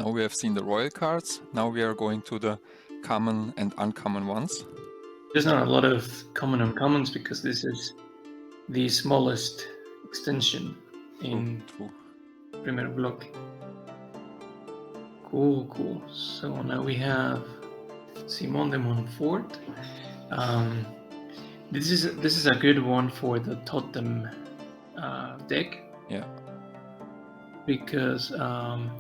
Now we have seen the royal cards. Now we are going to the common and uncommon ones. There's not a lot of common uncommons because this is the smallest extension in True. Primer Block. Cool. So now we have Simon de Montfort. This is a good one for the Totem deck. Yeah. Because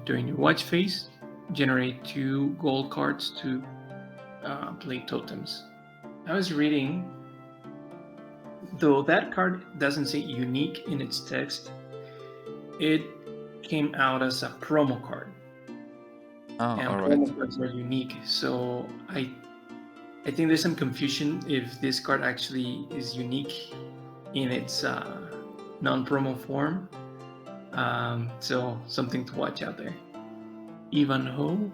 during your watch phase, generate 2 gold cards to play totems. I was reading, though that card doesn't say unique in its text, it came out as a promo card. And promo cards are unique, so I think there's some confusion if this card actually is unique in its non-promo form. So something to watch out there. Ivanhoe.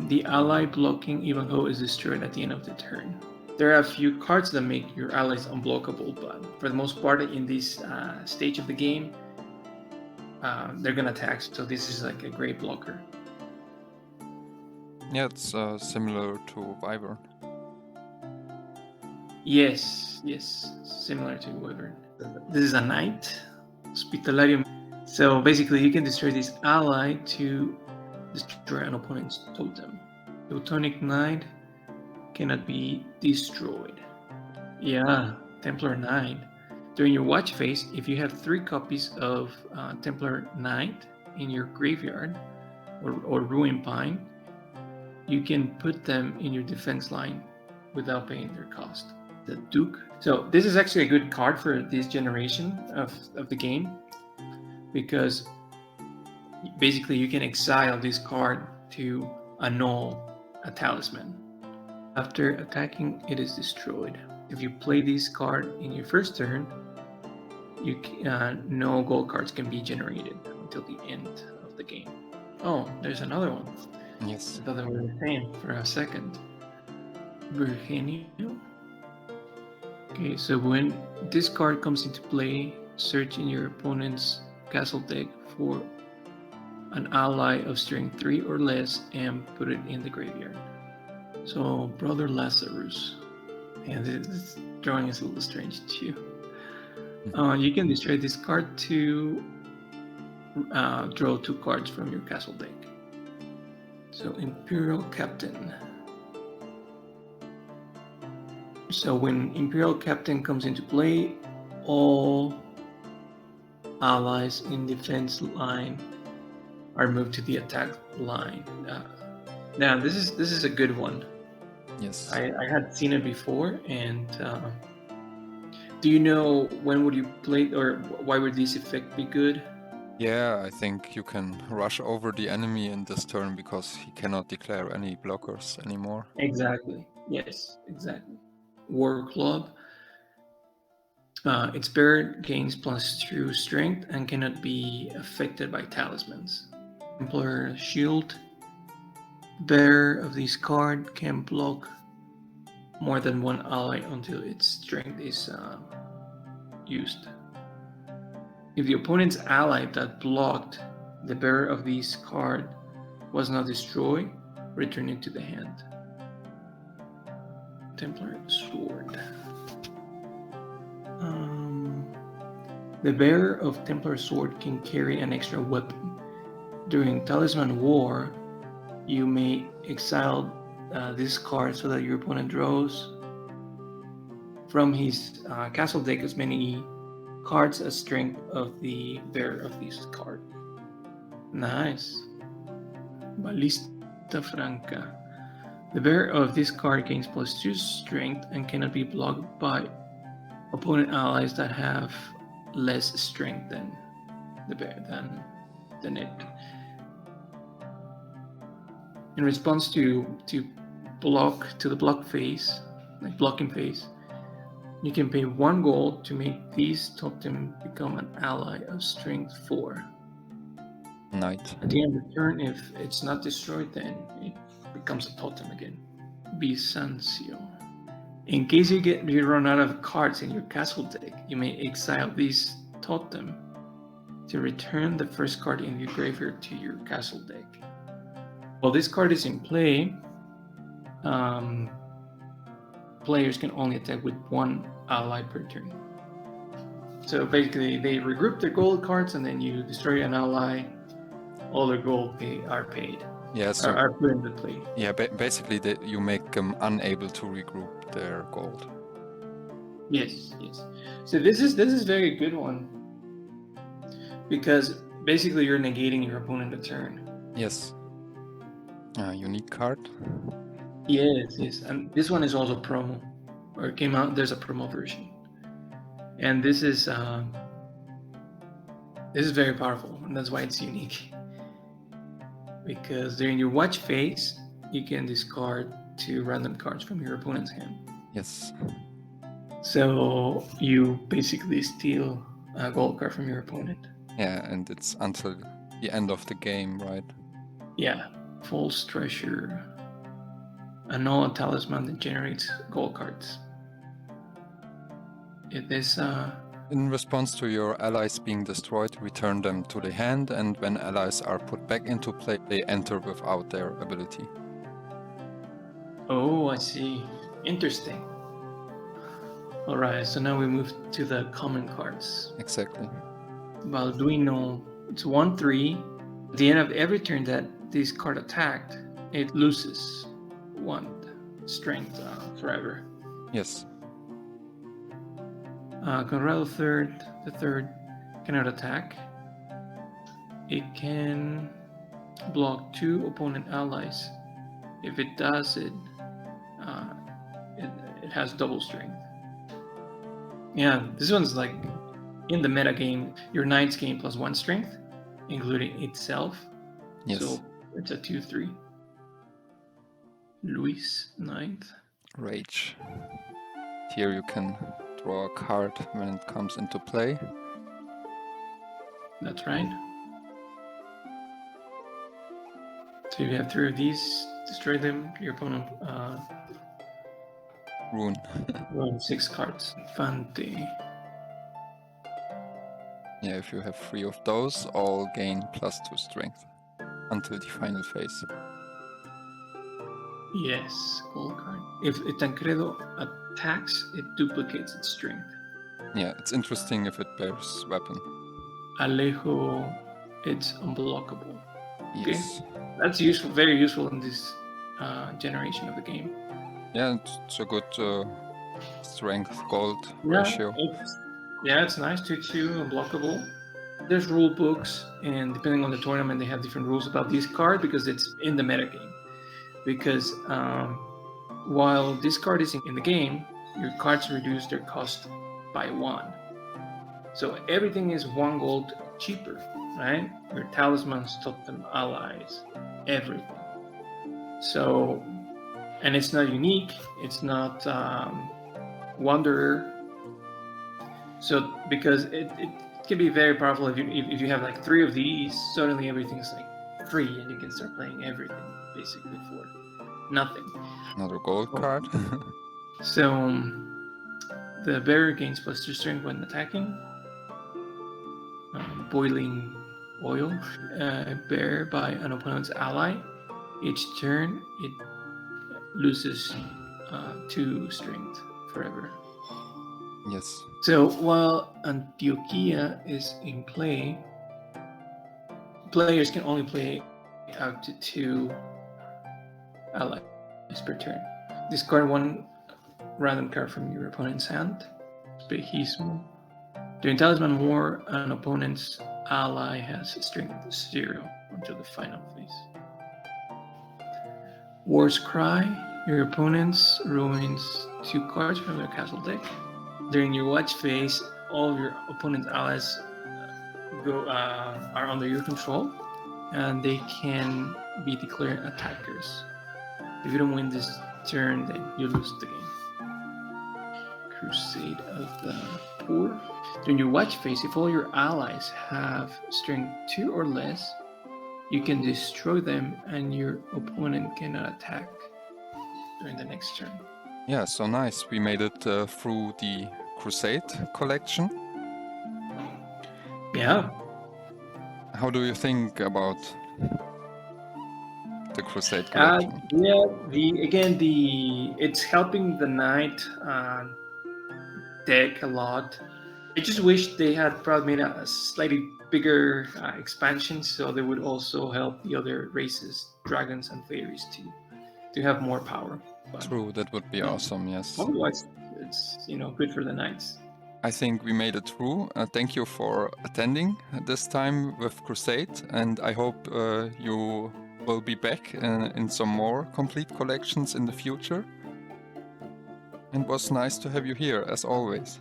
The ally blocking Ivanhoe is destroyed at the end of the turn. There are a few cards that make your allies unblockable, but for the most part in this stage of the game, they're gonna attack, so this is like a great blocker. Yeah, it's similar to Wyvern. Yes, similar to Wyvern. This is a knight, Hospitalarium. So basically you can destroy this ally to destroy an opponent's totem. Teutonic Knight cannot be destroyed. Yeah, Templar Knight. During your watch phase, if you have 3 copies of Templar Knight in your graveyard or Ruin Pine, you can put them in your defense line without paying their cost. The Duke. So this is actually a good card for this generation of the game, because basically you can exile this card to annul a talisman. After attacking, it is destroyed. If you play this card in your first turn, no gold cards can be generated until the end of the game. Oh, there's another one. Yes. I thought they were the same for a second. Virginio. Okay, so when this card comes into play, search in your opponent's castle deck for an ally of strength 3 or less and put it in the graveyard. So, Brother Lazarus. And this drawing is a little strange too. You can destroy this card to draw 2 cards from your castle deck. So, Imperial Captain. So when Imperial Captain comes into play, all allies in defense line are moved to the attack line. Now this is a good one. Yes. I had seen it before, and do you know when would you play, or why would this effect be good? Yeah, I think you can rush over the enemy in this turn because he cannot declare any blockers anymore. Exactly. Yes, exactly. War Club. Its bearer gains +2 strength and cannot be affected by talismans. Templar Shield. Bearer of this card can block more than 1 ally until its strength is used. If the opponent's ally that blocked the bearer of this card was not destroyed, return it to the hand. Templar Sword. The bearer of Templar Sword can carry an extra weapon. During Talisman War, you may exile this card so that your opponent draws from his castle deck as many cards as strength of the bearer of this card. Nice. Ballista Franca. The bearer of this card gains +2 strength and cannot be blocked by opponent allies that have less strength than the bear than it. In response to the block phase, like blocking phase, you can pay 1 gold to make this totem become an ally of strength 4. Knight. At the end of the turn, if it's not destroyed, then it becomes a totem again. Bizancio. In case you run out of cards in your castle deck, you may exile this totem to return the first card in your graveyard to your castle deck. While this card is in play, players can only attack with one ally per turn. So basically, they regroup their gold cards, and then you destroy an ally. All their gold are paid. Yeah, so Are put into play. yeah, basically you make them unable to regroup their gold. Yes. So this is very good one, because basically you're negating your opponent a turn. Yes. Unique card. Yes, and this one is also promo, or it came out. There's a promo version, and this is very powerful, and that's why it's unique. Because during your watch phase, you can discard 2 random cards from your opponent's hand. Yes. So you basically steal a gold card from your opponent. Yeah, and it's until the end of the game, right? Yeah, false treasure. Annul a talisman that generates gold cards. It is In response to your allies being destroyed, return them to the hand, and when allies are put back into play, they enter without their ability. Oh, I see. Interesting. Alright, so now we move to the common cards. Exactly. Balduino, it's 1/3. At the end of every turn that this card attacked, it loses 1 strength forever. Yes. Conrado the third cannot attack. It can block 2 opponent allies. If it does, it has double strength. Yeah, this one's like in the meta game. Your knights gain +1 strength, including itself. Yes. So it's a 2/3. Luis, 9th. Rage. Here you can draw a card when it comes into play. That's right. So you have 3 of these. Destroy them. Your opponent Rune. runs 6 cards. Fante. Yeah, if you have 3 of those, all gain +2 strength until the final phase. Yes, gold card. If Tancredo attacks, it duplicates its strength. Yeah, it's interesting if it bears weapon. Alejo, it's unblockable. Okay. Yes. That's useful, very useful in this generation of the game. Yeah, it's a good strength gold ratio. It's nice. 2/2, unblockable. There's rule books, and depending on the tournament, they have different rules about this card because it's in the meta game. Because while this card is in the game, your cards reduce their cost by 1. So everything is 1 gold cheaper, right? Your talismans, totem, allies, everything. So, and it's not unique. It's not Wanderer. So because it can be very powerful if you have like 3 of these, suddenly everything's like free and you can start playing everything basically for nothing. Another gold card. So the bearer gains +2 strength when attacking. Boiling oil, bear by an opponent's ally. Each turn it loses 2 strength forever. Yes. So while Antioquia is in play, players can only play up to 2 allies per turn. Discard 1 random card from your opponent's hand. Spejismo. During Talisman War, an opponent's ally has strength 0 until the final phase. War's Cry. Your opponent's ruins 2 cards from their castle deck. During your watch phase, all of your opponent's allies are under your control, and they can be declared attackers. If you don't win this turn, then you lose the game. Crusade of the Poor. During your watch phase, if all your allies have strength 2 or less, you can destroy them and your opponent cannot attack during the next turn. Yeah, so nice. We made it through the Crusade collection. Yeah. How do you think about the Crusade collection? Yeah, it's helping the knight deck a lot. I just wish they had probably made a slightly bigger expansion, so they would also help the other races, dragons and fairies, to have more power. But True, that would be awesome, yes. otherwise, it's good for the knights. I think we made it through. Thank you for attending this time with Crusade, and I hope you will be back in some more complete collections in the future. And it was nice to have you here, as always.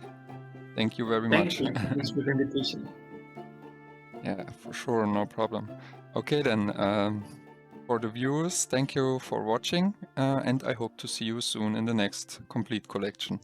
Thank you very much. Thank you. Thanks for the invitation. Yeah, for sure, no problem. Okay then, for the viewers, thank you for watching, and I hope to see you soon in the next complete collection.